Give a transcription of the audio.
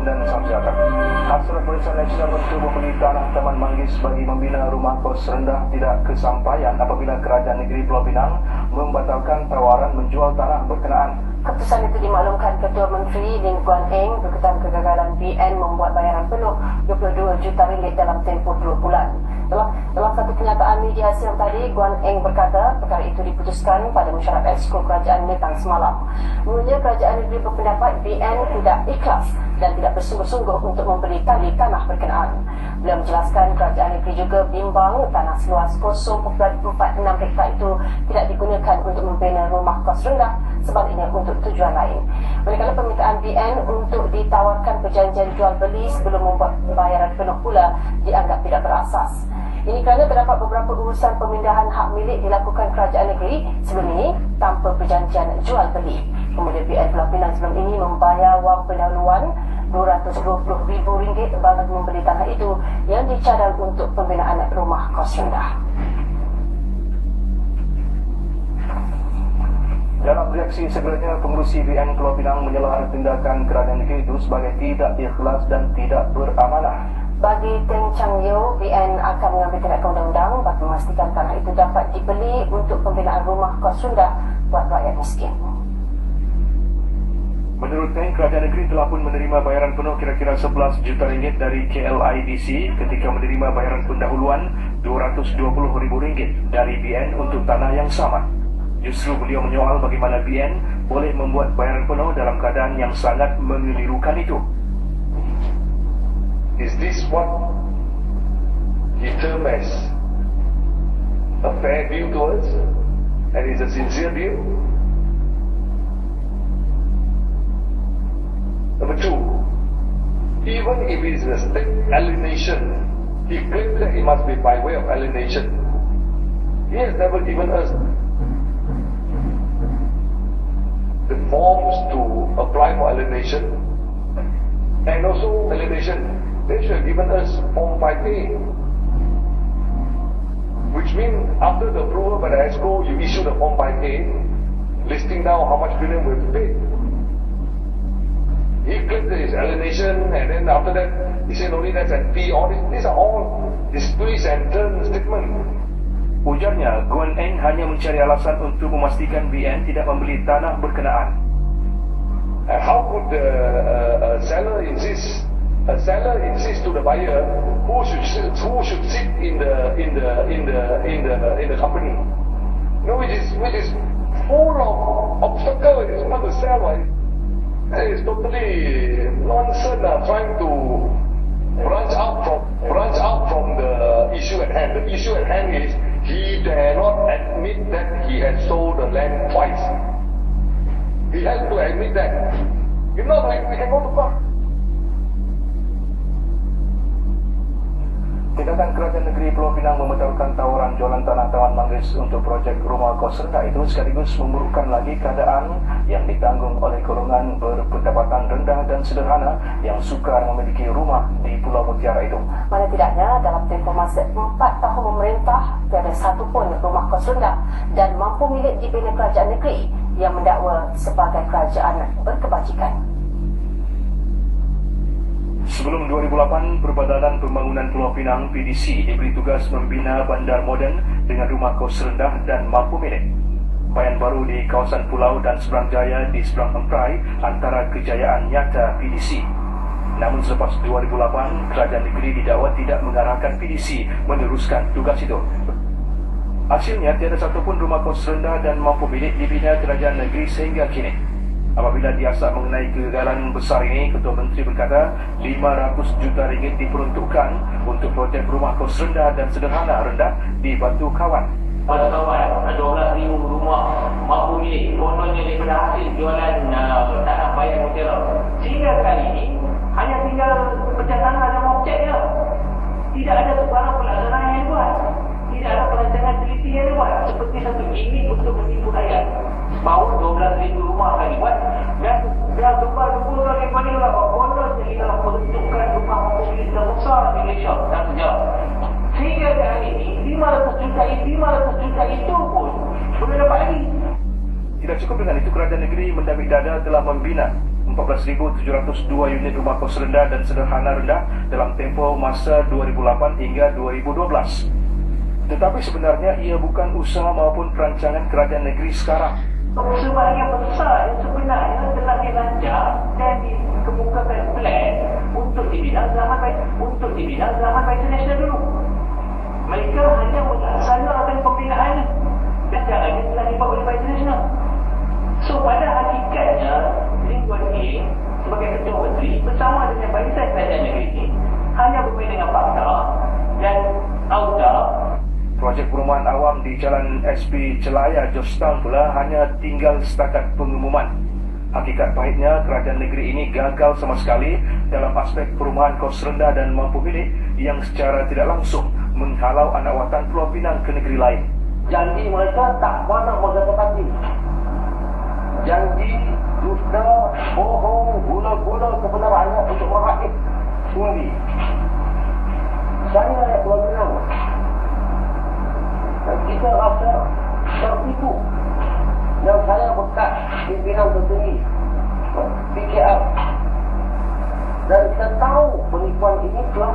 Assalamualaikum dan salam sejahtera. Hasrat Barisan Nasional untuk membeli tanah Taman Manggis bagi membina rumah kos rendah tidak kesampaian apabila Kerajaan Negeri Pulau Pinang membatalkan tawaran menjual tanah berkenaan. Keputusan itu dimaklumkan Ketua Menteri Lim Guan Eng berkaitan kegagalan BN membuat bayaran penuh 22 juta ringgit dalam tempoh 2 bulan. Dalam satu kenyataan media siang tadi, Guan Eng berkata perkara itu diputuskan pada mesyuarat Exco Kerajaan Nepang semalam. Menurutnya, Kerajaan Negeri berpendapat BN tidak ikhlas dan tidak bersungguh-sungguh untuk membeli tali tanah berkenaan. Beliau menjelaskan Kerajaan Negeri juga bimbang tanah seluas 0.46 hektar itu tidak digunakan untuk membina rumah kos rendah, sebaliknya untuk tujuan lain. Manakala permintaan BN untuk ditawarkan perjanjian jual beli sebelum membuat bayaran penuh pula dianggap tidak berasas. Ini kerana terdapat beberapa urusan pemindahan hak milik dilakukan Kerajaan Negeri sebelum ini tanpa perjanjian jual beli. Kemudian BN Pulau Pinang sebelum ini membayar wang pendahuluan RM220,000 bagi membeli tanah itu yang dicadang untuk pembinaan rumah kos rendah. Dalam reaksi segeranya, pengurusi BN Pulau Pinang menyelah tindakan Kerajaan Negeri itu sebagai tidak ikhlas dan tidak beramanah. Bagi Teng Chang Yeo, BN akan mengambil tindakan undang-undang bagi memastikan tanah itu dapat dibeli untuk pembinaan rumah kos rendah buat rakyat miskin. Menurut Teng, Kerajaan Negeri telah pun menerima bayaran penuh kira-kira 11 juta ringgit dari KLIDC ketika menerima bayaran pendahuluan RM220,000 dari BN untuk tanah yang sama. Justru beliau menyoal bagaimana BN boleh membuat bayaran penuh dalam keadaan yang sangat mengelirukan itu. Is this what he termed as a fair deal to us? And is a sincere deal? Number two, even if it is a state alienation, he claims that it must be by way of alienation. He has never given us the forms to apply for alienation, and also alienation. They should have given us Form 5A, which means after the approval by the EXCO, you issue the Form 5A, listing down how much premium we have to pay. He claimed that it's alienation, and then after that, he said only that's a fee. All these are all this twist and turn statement. Ujarnya, Guan Eng hanya mencari alasan untuk memastikan BN tidak membeli tanah berkenaan. How could the seller insist? A seller insists to the buyer who should sit in the company. You know, which is full of obstacles. It's not to sell, right? It's totally nonsense. Trying to branch out from the issue at hand. The issue at hand is he dare not admit that he had sold the land twice. He has to admit that. If not, we can go to court. Tindakan Kerajaan Negeri Pulau Pinang membatalkan tawaran jualan tanah Taman Manggis untuk projek rumah kos rendah itu sekaligus memburukkan lagi keadaan yang ditanggung oleh golongan berpendapatan rendah dan sederhana yang sukar memiliki rumah di Pulau Mutiara itu. Mana tidaknya dalam tempoh masa 4 tahun memerintah, tiada satu pun rumah kos rendah dan mampu milik dibina Kerajaan Negeri yang mendakwa sebagai kerajaan berkebajikan. Sebelum 2008, Perbadanan Pembangunan Pulau Pinang (PDC) diberi tugas membina bandar moden dengan rumah kos rendah dan mampu milik. Bayan baru di kawasan pulau dan seberang jaya di seberang Emprai antara kejayaan nyata PDC. Namun selepas 2008, Kerajaan Negeri didakwa tidak mengarahkan PDC meneruskan tugas itu. Hasilnya, tiada satupun rumah kos rendah dan mampu milik dibina Kerajaan Negeri sehingga kini. Apabila diasah mengenai kegagalan besar ini, Ketua Menteri berkata RM500 juta diperuntukkan untuk projek rumah kos rendah dan sederhana rendah di Batu Kawan. Batu Kawan, 12,000 rumah mampu milik, kononnya daripada hasil jualan tanah Bayan Mutiara. Sehingga kali ini hanya tinggal pecah tanah dan objek je. Tidak ada sebarang pelaksanaan yang dibuat. Tidak ada perancangan teliti yang dibuat. Seperti satu gimmick untuk menipu rakyat. Bahawa 12,000 rumah akan dibuat dan gempa-gempa lagi pada bonus yang kita peruntukkan rumah mobil terbesar di Malaysia dan sejarah. Sehingga hari ini 500 juta itu pun boleh dapat lagi. Tidak cukup dengan itu, Kerajaan Negeri mendamik dada telah membina 14,702 unit rumah kos rendah dan sederhana rendah dalam tempoh masa 2008 hingga 2012. Tetapi sebenarnya ia bukan usaha maupun perancangan kerajaan negeri sekarang. Sebahagian besar yang sebenarnya telah dirancang dan dikemukakan plan untuk dibina zaman Baitul Nasional dulu. Mereka hanya melaksanakan pembinaannya dan caranya telah dibuat oleh Baitul Nasional. So pada hakikatnya Lee Kuan Yew sebagai Ketua Menteri bersama dengan barisan kerajaan negeri ini hanya bermain dengan fakta dan auta. Projek perumahan awam di Jalan SP Celaya, Georgetown pula hanya tinggal setakat pengumuman. Hakikat pahitnya, kerajaan negeri ini gagal sama sekali dalam aspek perumahan kos rendah dan mampu milik yang secara tidak langsung menghalau anak watan Pulau Pinang ke negeri lain. Janji mereka tak pernah menepati. Janji, dusta, bohong, gula-gula kepada rakyat untuk merakyat undi. Saya rakyat Pulau Pinang. Dan kita rasa tertipu. Dan saya bekas pimpinan tertinggi PKR. Dan kita tahu penipuan ini telah